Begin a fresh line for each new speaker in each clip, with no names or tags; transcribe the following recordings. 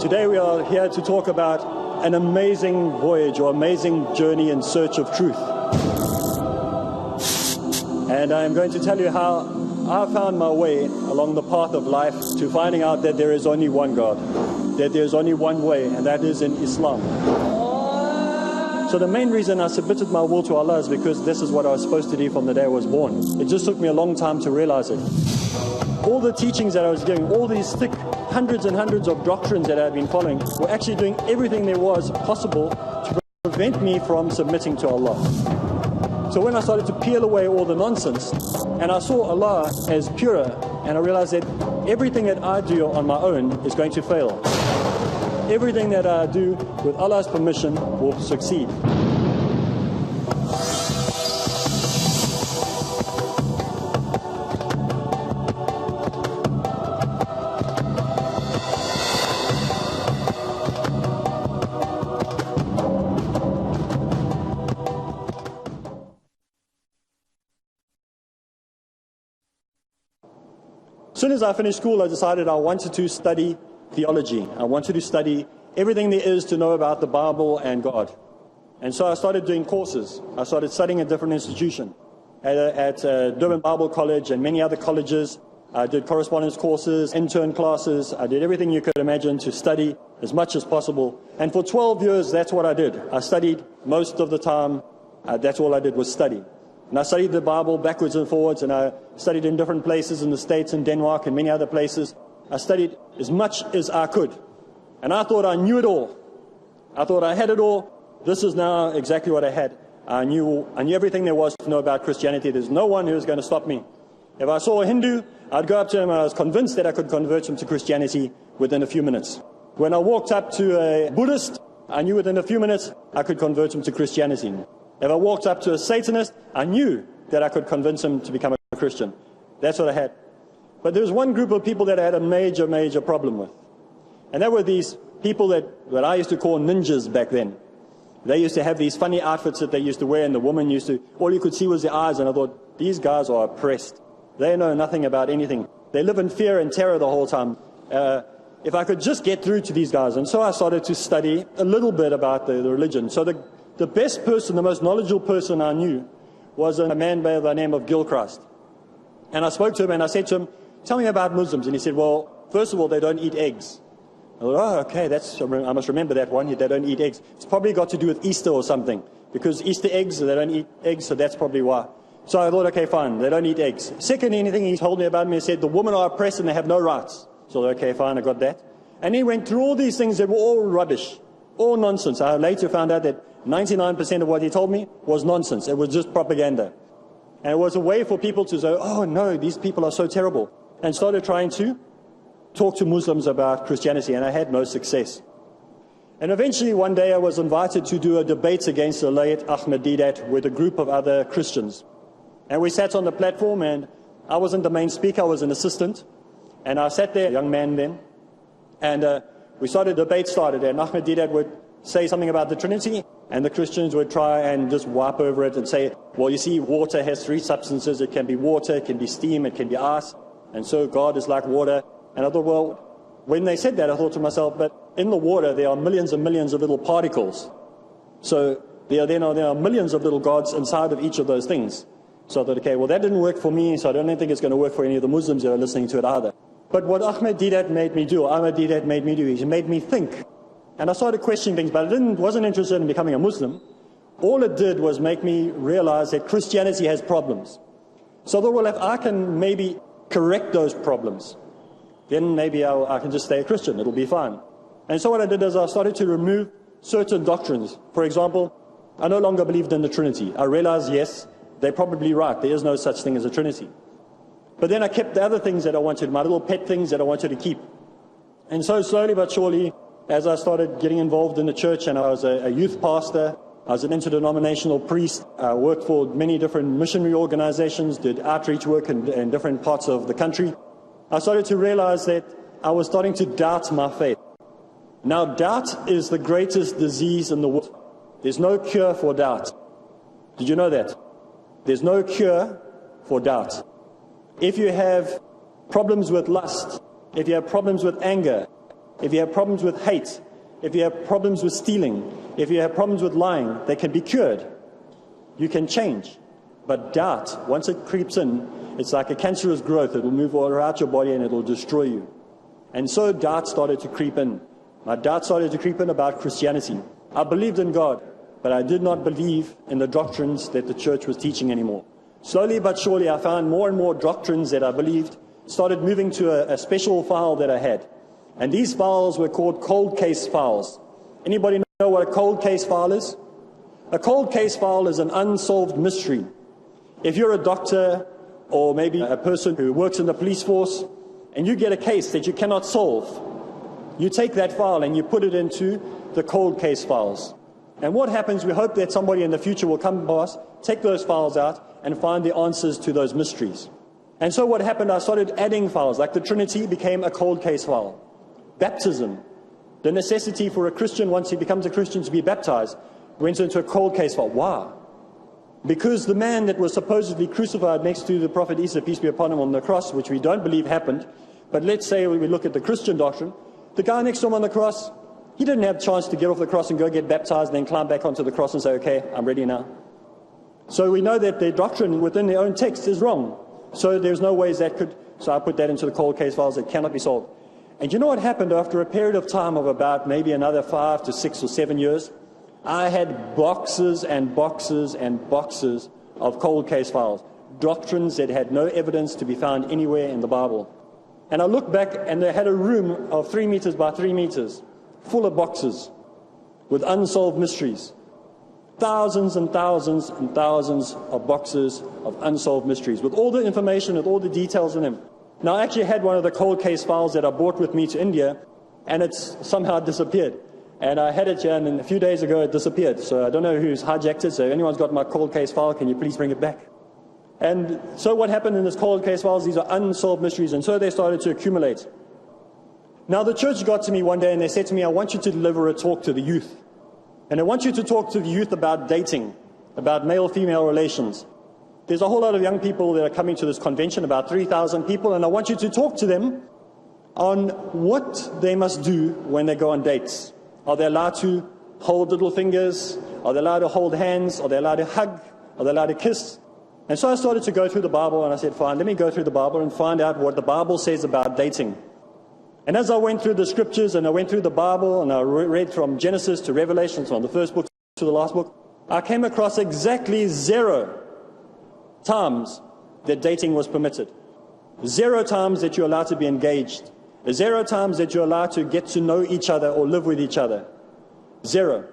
Today we are here to talk about an amazing voyage or amazing journey in search of truth. And I am going to tell you how I found my way along the path of life to finding out that there is only one God, that there is only one way, and that is in Islam. So the main reason I submitted my will to Allah is because this is what I was supposed to do from the day I was born. It just took me a long time to realize it. All the teachings that I was doing, all these thick hundreds and hundreds of doctrines that I had been following, were actually doing everything there was possible to prevent me from submitting to Allah. So when I started to peel away all the nonsense, and I saw Allah as purer, and I realized that everything that I do on my own is going to fail. Everything that I do with Allah's permission will succeed. As soon as I finished school, I decided I wanted to study theology. I wanted to study everything there is to know about the Bible and God. And so I started doing courses. I started studying at different institutions. At Durban Bible College and many other colleges. I did correspondence courses, intern classes. I did everything you could imagine to study as much as possible. And for 12 years, that's what I did. I studied most of the time. That's all I did was study. And I studied the Bible backwards and forwards, and I studied in different places in the States and Denmark and many other places. I studied as much as I could. And I thought I knew it all. I thought I had it all. This is now exactly what I had. I knew everything there was to know about Christianity. There's no one who was going to stop me. If I saw a Hindu, I'd go up to him, and I was convinced that I could convert him to Christianity within a few minutes. When I walked up to a Buddhist, I knew within a few minutes I could convert him to Christianity. If I walked up to a Satanist, I knew that I could convince him to become a Christian. That's what I had. But there was one group of people that I had a major, major problem with. And that were these people that I used to call ninjas back then. They used to have these funny outfits that they used to wear, and the woman used to, all you could see was their eyes, and I thought, these guys are oppressed. They know nothing about anything. They live in fear and terror the whole time. If I could just get through to these guys. And so I started to study a little bit about the religion. So the best person, the most knowledgeable person I knew was a man by the name of Gilchrist. And I spoke to him and I said to him, tell me about Muslims. And he said, well, first of all, they don't eat eggs. I thought, oh, okay, I must remember that one. They don't eat eggs. It's probably got to do with Easter or something. Because Easter eggs, they don't eat eggs, so that's probably why. So I thought, okay, fine, they don't eat eggs. Second, anything he told me about me, he said, the women are oppressed and they have no rights. So okay, fine, I got that. And he went through all these things that were all rubbish, all nonsense. I later found out that 99% of what he told me was nonsense. It was just propaganda. And it was a way for people to say, oh no, these people are so terrible. And started trying to talk to Muslims about Christianity, and I had no success. And eventually one day I was invited to do a debate against the late Ahmed Deedat with a group of other Christians. And we sat on the platform, and I wasn't the main speaker, I was an assistant. And I sat there, a young man then, and we started, the debate started, and Ahmed Deedat would say something about the Trinity, and the Christians would try and just wipe over it and say, well, you see, water has three substances. It can be water, it can be steam, it can be ice, and so God is like water. And I thought, well, when they said that, I thought to myself, but in the water there are millions and millions of little particles. So there are millions of little gods inside of each of those things. So I thought, okay, well, that didn't work for me, so I don't think it's going to work for any of the Muslims that are listening to it either. But what Ahmed Deedat made me do, he made me think. And I started questioning things, but I wasn't interested in becoming a Muslim. All it did was make me realize that Christianity has problems. So I thought, well, if I can maybe correct those problems, then maybe I can just stay a Christian, it'll be fine. And so what I did is I started to remove certain doctrines. For example, I no longer believed in the Trinity. I realized, yes, they're probably right, there is no such thing as a Trinity. But then I kept the other things that I wanted, my little pet things that I wanted to keep. And so slowly but surely, as I started getting involved in the church, and I was a youth pastor, I was an interdenominational priest, I worked for many different missionary organizations, did outreach work in different parts of the country, I started to realize that I was starting to doubt my faith. Now, doubt is the greatest disease in the world. There's no cure for doubt. Did you know that? There's no cure for doubt. If you have problems with lust, if you have problems with anger, if you have problems with hate, if you have problems with stealing, if you have problems with lying, they can be cured. You can change. But doubt, once it creeps in, it's like a cancerous growth. It will move all throughout your body and it will destroy you. And so doubt started to creep in. My doubt started to creep in about Christianity. I believed in God, but I did not believe in the doctrines that the church was teaching anymore. Slowly but surely, I found more and more doctrines that I believed, started moving to a special file that I had. And these files were called cold case files. Anybody know what a cold case file is? A cold case file is an unsolved mystery. If you're a doctor or maybe a person who works in the police force and you get a case that you cannot solve, you take that file and you put it into the cold case files. And what happens, we hope that somebody in the future will come to us, take those files out and find the answers to those mysteries. And so what happened, I started adding files, like the Trinity became a cold case file. Baptism, the necessity for a Christian, once he becomes a Christian, to be baptized, went into a cold case file. Why? Because the man that was supposedly crucified next to the Prophet Isa, peace be upon him, on the cross, which we don't believe happened, but let's say we look at the Christian doctrine, the guy next to him on the cross, he didn't have a chance to get off the cross and go get baptized and then climb back onto the cross and say, okay, I'm ready now. So we know that their doctrine within their own text is wrong. So there's no ways that could, so I put that into the cold case files that cannot be solved. And you know what happened after a period of time of about maybe another 5 to 6 or 7 years? I had boxes and boxes and boxes of cold case files, doctrines that had no evidence to be found anywhere in the Bible. And I looked back and they had a room of 3 meters by 3 meters, full of boxes with unsolved mysteries. Thousands and thousands and thousands of boxes of unsolved mysteries with all the information, with all the details in them. Now, I actually had one of the cold case files that I brought with me to India, and it's somehow disappeared. And I had it here, and a few days ago it disappeared. So I don't know who's hijacked it. So if anyone's got my cold case file, can you please bring it back? And so what happened in this cold case files, these are unsolved mysteries, and so they started to accumulate. Now, the church got to me one day, and they said to me, I want you to deliver a talk to the youth. And I want you to talk to the youth about dating, about male-female relations. There's a whole lot of young people that are coming to this convention, about 3,000 people, and I want you to talk to them on what they must do when they go on dates. Are they allowed to hold little fingers? Are they allowed to hold hands? Are they allowed to hug? Are they allowed to kiss? And so I started to go through the Bible, and I said, fine, let me go through the Bible and find out what the Bible says about dating. And as I went through the scriptures and I went through the Bible and I read from Genesis to Revelation, from the first book to the last book, I came across exactly 0 times that dating was permitted. 0 times that you're allowed to be engaged. 0 times that you're allowed to get to know each other or live with each other. 0.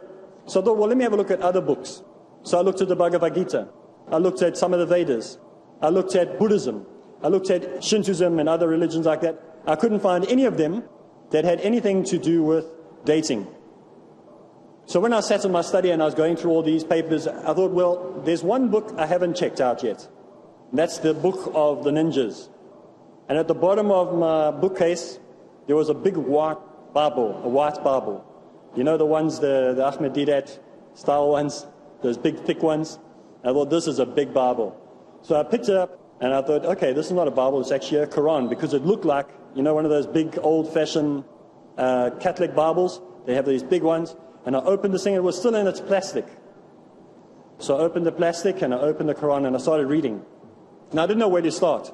So I thought, well, let me have a look at other books. So I looked at the Bhagavad Gita. I looked at some of the Vedas. I looked at Buddhism. I looked at Shintoism and other religions like that. I couldn't find any of them that had anything to do with dating. So when I sat in my study and I was going through all these papers, I thought, well, there's one book I haven't checked out yet. And that's the book of the ninjas. And at the bottom of my bookcase, there was a big white Bible, a white Bible. You know the ones, the Ahmed Deedat style ones, those big thick ones? I thought, this is a big Bible. So I picked it up and I thought, okay, this is not a Bible, it's actually a Quran, because it looked like, you know, one of those big old-fashioned Catholic Bibles. They have these big ones. And I opened this thing, and it was still in its plastic. So I opened the plastic, and I opened the Quran, and I started reading. And I didn't know where to start.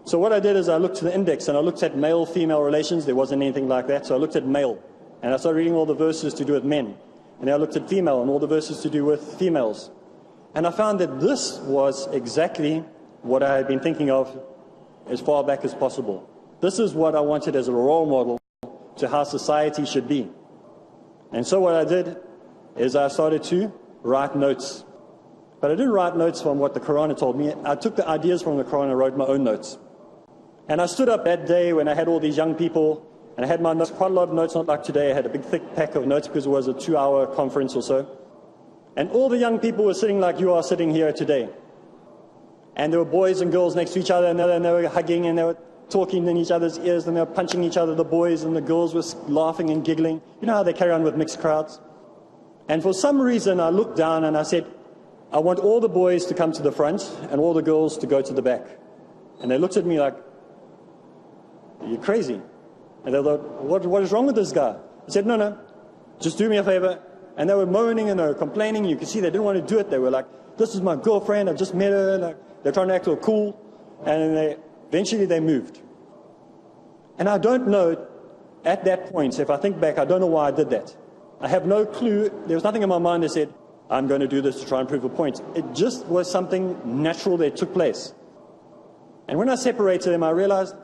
So what I did is I looked to the index, and I looked at male-female relations. There wasn't anything like that. So I looked at male, and I started reading all the verses to do with men. And then I looked at female, and all the verses to do with females. And I found that this was exactly what I had been thinking of as far back as possible. This is what I wanted as a role model to how society should be. And so what I did is I started to write notes. But I didn't write notes from what the Quran had told me. I took the ideas from the Quran and wrote my own notes. And I stood up that day when I had all these young people, and I had my notes, quite a lot of notes, not like today. I had a big thick pack of notes because it was a 2-hour conference or so. And all the young people were sitting like you are sitting here today. And there were boys and girls next to each other, and they were hugging, and they were talking in each other's ears, and they were punching each other, the boys, and the girls were laughing and giggling. You know how they carry on with mixed crowds? And for some reason, I looked down and I said, I want all the boys to come to the front and all the girls to go to the back. And they looked at me like, you're crazy. And they thought, what is wrong with this guy? I said, no, just do me a favor. And they were moaning and they were complaining. You could see they didn't want to do it. They were like, this is my girlfriend. I just met her. And they're trying to act all cool. And eventually they moved. And I don't know, at that point, if I think back, I don't know why I did that. I have no clue. There was nothing in my mind that said, I'm going to do this to try and prove a point. It just was something natural that took place. And when I separated them, I realized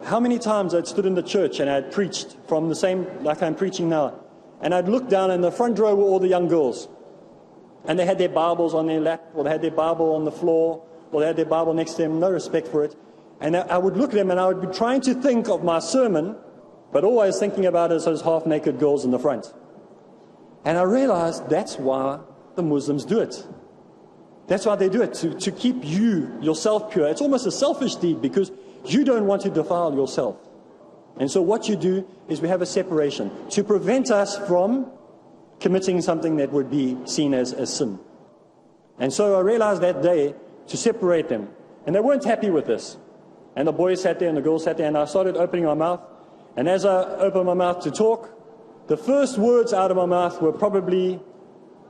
how many times I'd stood in the church and I'd preached from the same, like I'm preaching now. And I'd look down, and in the front row were all the young girls. And they had their Bibles on their lap, or they had their Bible on the floor, or they had their Bible next to them, no respect for it. And I would look at them and I would be trying to think of my sermon, but always thinking about it as those half-naked girls in the front. And I realized that's why the Muslims do it. That's why they do it, to keep yourself pure. It's almost a selfish deed because you don't want to defile yourself. And so what you do is we have a separation to prevent us from committing something that would be seen as a sin. And so I realized that day to separate them. And they weren't happy with this. And the boys sat there and the girls sat there, and I started opening my mouth. And as I opened my mouth to talk, the first words out of my mouth were probably,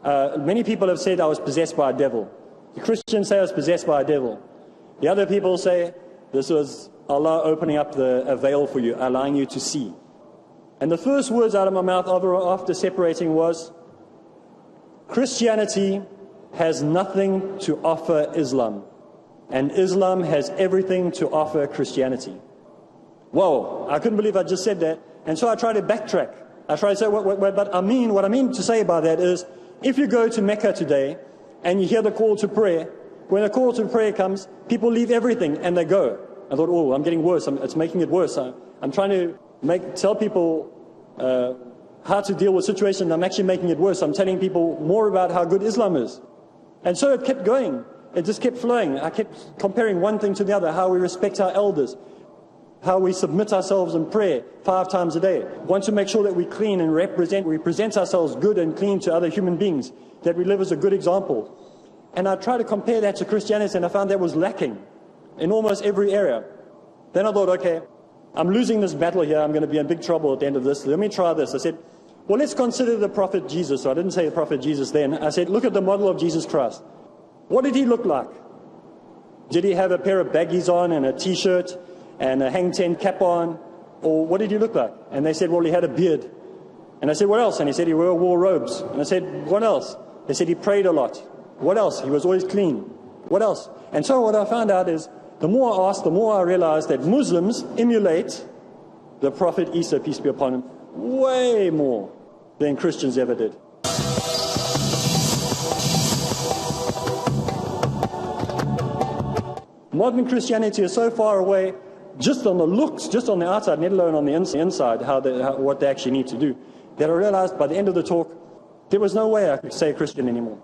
many people have said I was possessed by a devil. The Christians say I was possessed by a devil. The other people say this was Allah opening up a veil for you, allowing you to see. And the first words out of my mouth after separating was, Christianity has nothing to offer Islam, and Islam has everything to offer Christianity. Whoa, I couldn't believe I just said that. And so I tried to backtrack. I tried to say, what I mean to say by that is, if you go to Mecca today and you hear the call to prayer, when the call to prayer comes, people leave everything and they go. I thought, oh, I'm getting worse. It's making it worse. I'm trying to tell people how to deal with situations. I'm actually making it worse. I'm telling people more about how good Islam is. And so it kept going. It just kept flowing. I kept comparing one thing to the other, how we respect our elders, how we submit ourselves in prayer 5 times a day. Want to make sure that we clean and we present ourselves good and clean to other human beings, that we live as a good example. And I tried to compare that to Christianity, and I found that was lacking in almost every area. Then I thought, okay, I'm losing this battle here. I'm going to be in big trouble at the end of this. Let me try this. I said, well, let's consider the Prophet Jesus. So I didn't say the Prophet Jesus then. I said, look at the model of Jesus Christ. What did he look like? Did he have a pair of baggies on and a T-shirt and a hang ten cap on? Or what did he look like? And they said, well, he had a beard. And I said, what else? And he said, he wore robes. And I said, what else? They said, he prayed a lot. What else? He was always clean. What else? And so what I found out is, the more I asked, the more I realized that Muslims emulate the Prophet Isa, peace be upon him, way more than Christians ever did. Modern Christianity is so far away, just on the looks, just on the outside, let alone on the inside, what they actually need to do, that I realized by the end of the talk, there was no way I could say Christian anymore.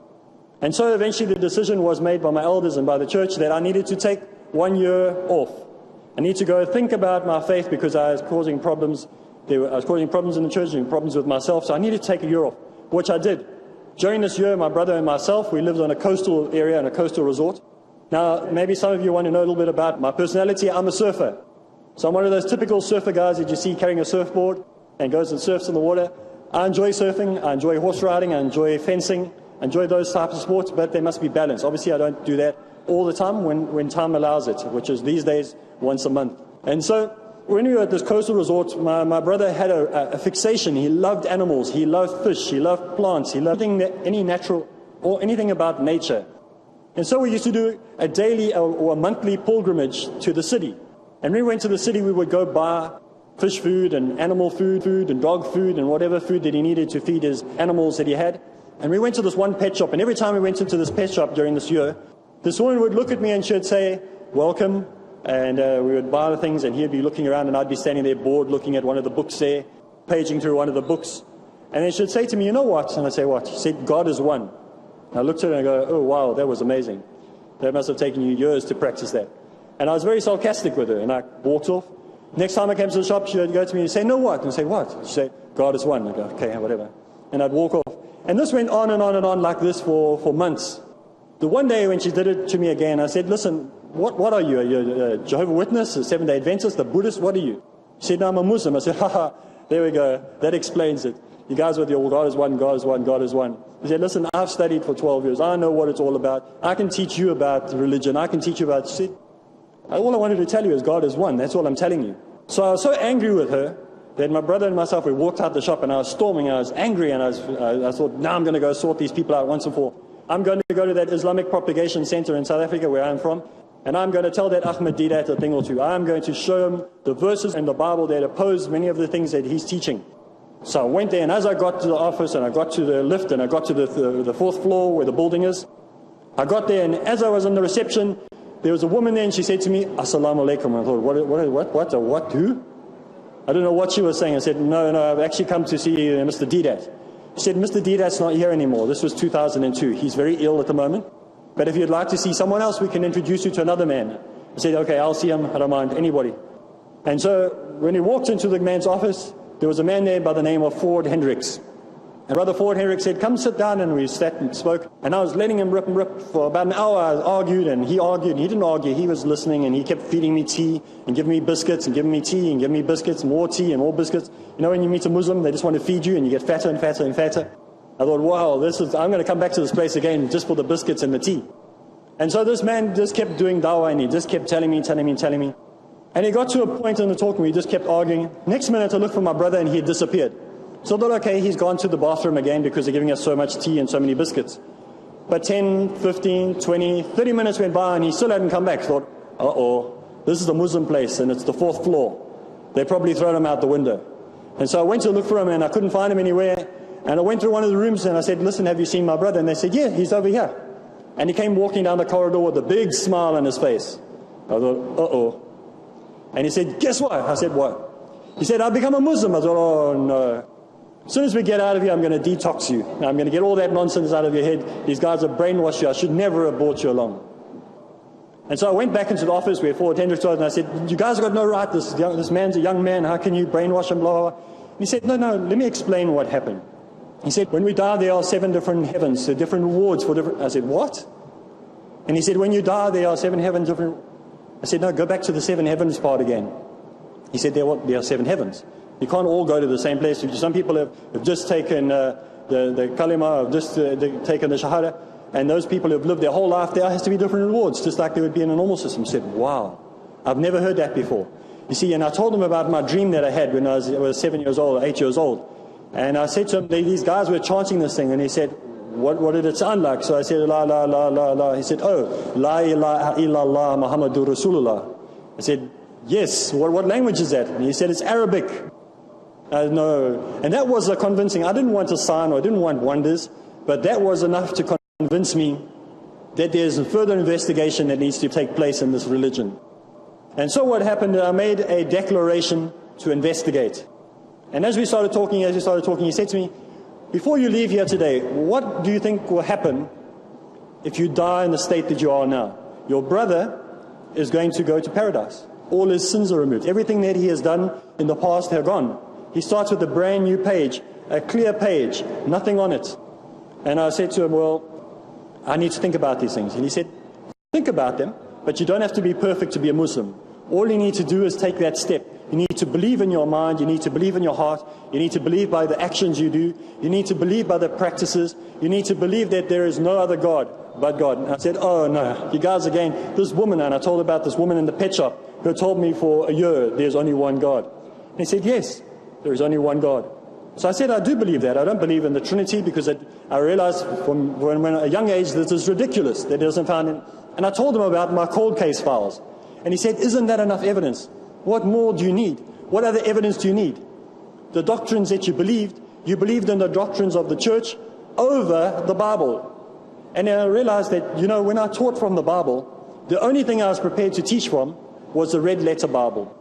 And so eventually the decision was made by my elders and by the church that I needed to take 1 year off. I need to go think about my faith because I was causing problems. I was causing problems in the church and problems with myself, so I needed to take a year off, which I did. During this year, my brother and myself, we lived on a coastal area and a coastal resort. Now, maybe some of you want to know a little bit about my personality. I'm a surfer. So I'm one of those typical surfer guys that you see carrying a surfboard and goes and surfs in the water. I enjoy surfing, I enjoy horse riding, I enjoy fencing, I enjoy those types of sports, but they must be balanced. Obviously, I don't do that all the time when time allows it, which is these days once a month. And so when we were at this coastal resort, my brother had a fixation. He loved animals, he loved fish, he loved plants, he loved any natural or anything about nature. And so we used to do a daily or a monthly pilgrimage to the city. And when we went to the city, we would go buy fish food and animal food and dog food and whatever food that he needed to feed his animals that he had. And we went to this one pet shop, and every time we went into this pet shop during this year, this woman would look at me and she'd say, welcome, and we would buy the things, and he'd be looking around, and I'd be standing there bored looking at one of the books there, paging through one of the books. And then she'd say to me, you know what? And I'd say, what? She said, God is one. And I looked at her and I go, oh wow, that was amazing. That must have taken you years to practice that. And I was very sarcastic with her, and I walked off. Next time I came to the shop, she would go to me and say, no what? And I'd say, what? She'd say, God is one. I'd go, okay, whatever. And I'd walk off. And this went on and on and on like this for months. The one day when she did it to me again, I said, listen, what are you? Are you a Jehovah's Witness, a Seventh-day Adventist, a Buddhist? What are you? He said, no, I'm a Muslim. I said, haha, there we go. That explains it. You guys with your God is one, God is one, God is one. He said, listen, I've studied for 12 years. I know what it's all about. I can teach you about religion. I can teach you about shit. All I wanted to tell you is God is one. That's all I'm telling you. So I was so angry with her that my brother and myself, we walked out the shop and I was storming. I was angry and I thought, now I'm going to go sort these people out once and for all. I'm going to go to that Islamic Propagation Center in South Africa where I'm from. And I'm going to tell that Ahmed Deedat a thing or two. I'm going to show him the verses in the Bible that oppose many of the things that he's teaching. So I went there, and as I got to the office, and I got to the lift, and I got to the fourth floor where the building is, I got there, and as I was on the reception, there was a woman there, and she said to me, Assalamu alaikum. I thought, what, who? I don't know what she was saying. I said, no, I've actually come to see Mr. Deedat. She said, Mr. Deedat's not here anymore. This was 2002. He's very ill at the moment. But if you'd like to see someone else, we can introduce you to another man. I said, okay, I'll see him. I don't mind anybody. And so when he walked into the man's office, there was a man there by the name of Ford Hendricks. And Brother Ford Hendricks said, come sit down, and we sat and spoke. And I was letting him rip for about an hour. I argued, and he didn't argue. He was listening, and he kept feeding me tea and giving me biscuits and giving me tea and giving me biscuits, more tea and more biscuits. You know, when you meet a Muslim, they just want to feed you, and you get fatter and fatter and fatter. I thought, wow, I'm going to come back to this place again just for the biscuits and the tea. And so this man just kept doing dawah, and he just kept telling me. And he got to a point in the talk where he just kept arguing. Next minute, I looked for my brother, and he had disappeared. So I thought, okay, he's gone to the bathroom again because they're giving us so much tea and so many biscuits. But 10, 15, 20, 30 minutes went by, and he still hadn't come back. I thought, uh-oh, this is a Muslim place, and it's the 4th floor. They probably thrown him out the window. And so I went to look for him, and I couldn't find him anywhere. And I went through one of the rooms, and I said, listen, have you seen my brother? And they said, yeah, he's over here. And he came walking down the corridor with a big smile on his face. I thought, uh-oh. And he said, guess what? I said, what? He said, I've become a Muslim. I thought, oh, no. As soon as we get out of here, I'm going to detox you. I'm going to get all that nonsense out of your head. These guys have brainwashed you. I should never have brought you along. And so I went back into the office where Ford Hendricks was, and I said, you guys have got no right. This man's a young man. How can you brainwash him, blah, blah, blah. And he said, no, let me explain what happened. He said, when we die, there are 7 different heavens, so different rewards for different... I said, what? And he said, when you die, there are 7 heavens, different... I said, no, go back to the 7 heavens part again. He said, there are 7 heavens. You can't all go to the same place. Some people have just taken the kalima, have just taken the shahada, and those people who have lived their whole life, there has to be different rewards, just like there would be in a normal system. I said, wow, I've never heard that before. You see, and I told him about my dream that I had when I was 7 years old, 8 years old. And I said to him, these guys were chanting this thing, and he said, what did it sound like? So I said, la, la, la, la, la. He said, oh, la ilaha illallah Muhammadur Rasulullah. I said, yes, what language is that? And he said, it's Arabic. No. And that was a convincing. I didn't want a sign, or I didn't want wonders, but that was enough to convince me that there's a further investigation that needs to take place in this religion. And so what happened, I made a declaration to investigate. And as we started talking, he said to me, before you leave here today, what do you think will happen if you die in the state that you are now? Your brother is going to go to paradise. All his sins are removed. Everything that he has done in the past are gone. He starts with a brand new page, a clear page, nothing on it. And I said to him, well, I need to think about these things. And he said, think about them, but you don't have to be perfect to be a Muslim. All you need to do is take that step. You need to believe in your mind, you need to believe in your heart, you need to believe by the actions you do, you need to believe by the practices, you need to believe that there is no other God but God. And I said, oh no, you guys again, this woman, and I told about this woman in the pet shop who told me for a year there's only one God. And he said, yes, there is only one God. So I said, I do believe that. I don't believe in the Trinity because I realized from when a young age this is ridiculous, that it doesn't found in. And I told him about my cold case files. And he said, isn't that enough evidence? What more do you need? What other evidence do you need? The doctrines that you believed in the doctrines of the church over the Bible. And then I realized that, when I taught from the Bible, the only thing I was prepared to teach from was the red letter Bible.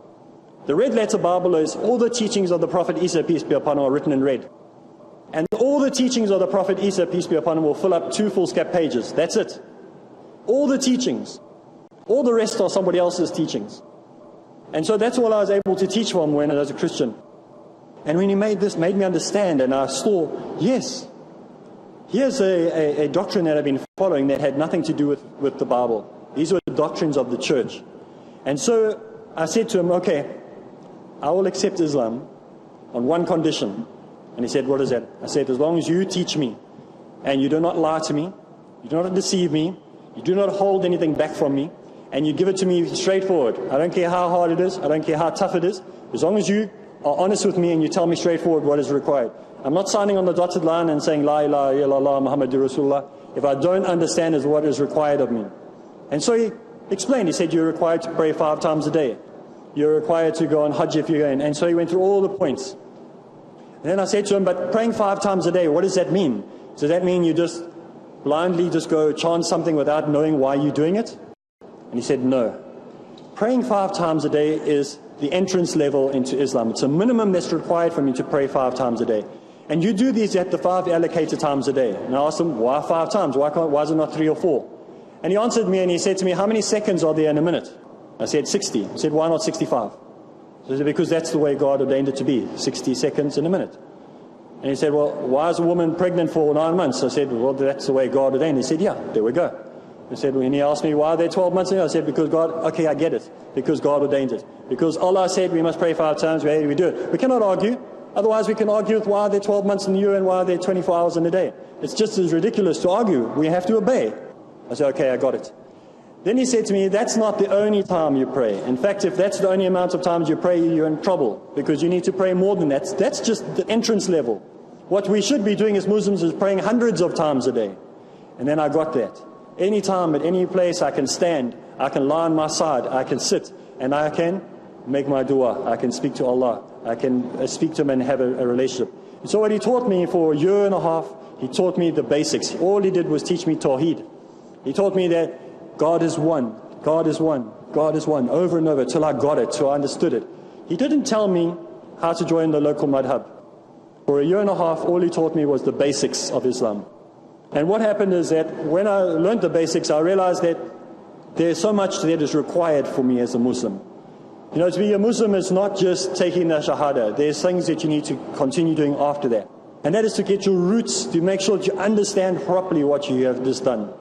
The red letter Bible is all the teachings of the Prophet Isa, peace be upon him, are written in red. And all the teachings of the Prophet Isa, peace be upon him, will fill up 2 foolscap pages. That's it. All the teachings. All the rest are somebody else's teachings. And so that's all I was able to teach from when I was a Christian. And when he made me understand, and I saw, yes, here's a doctrine that I've been following that had nothing to do with the Bible. These were the doctrines of the church. And so I said to him, okay, I will accept Islam on one condition. And he said, what is that? I said, as long as you teach me and you do not lie to me, you do not deceive me, you do not hold anything back from me, and you give it to me straightforward. I don't care how hard it is, I don't care how tough it is, as long as you are honest with me and you tell me straightforward what is required. I'm not signing on the dotted line and saying, La ilaha illallah Muhammadur Rasulullah, if I don't understand is what is required of me. And so he explained, he said, you're required to pray 5 times a day. You're required to go on Hajj if you're going. And so he went through all the points. And then I said to him, but praying 5 times a day, what does that mean? Does that mean you just blindly just go chant something without knowing why you're doing it? And he said, no. Praying 5 times a day is the entrance level into Islam. It's a minimum that's required for me to pray 5 times a day. And you do these at the 5 allocated times a day. And I asked him, why 5 times? Why is it not 3 or 4? And he answered me and he said to me, how many seconds are there in a minute? I said 60. He said, why not 65? I said, because that's the way God ordained it to be, 60 seconds in a minute. And he said, well, why is a woman pregnant for 9 months? I said, well, that's the way God ordained. He said, yeah, there we go. He said, when he asked me, why are there 12 months? I said, because God, okay, I get it. Because God ordained it. Because Allah said we must pray 5 times, we do it. We cannot argue. Otherwise we can argue with why are there 12 months in the year and why are there 24 hours in a day. It's just as ridiculous to argue. We have to obey. I said, okay, I got it. Then he said to me, that's not the only time you pray. In fact, if that's the only amount of times you pray, you're in trouble. Because you need to pray more than that. That's just the entrance level. What we should be doing as Muslims is praying hundreds of times a day. And then I got that. Any time, at any place, I can stand, I can lie on my side, I can sit, and I can make my dua. I can speak to Allah. I can speak to Him and have a relationship. And so what he taught me for a year and a half, he taught me the basics. All he did was teach me Tawheed. He taught me that God is one, God is one, God is one, over and over, till I got it, till I understood it. He didn't tell me how to join the local madhab. For a year and a half, all he taught me was the basics of Islam. And what happened is that when I learned the basics, I realized that there's so much that is required for me as a Muslim. You know, to be a Muslim is not just taking the Shahada. There's things that you need to continue doing after that. And that is to get your roots, to make sure that you understand properly what you have just done.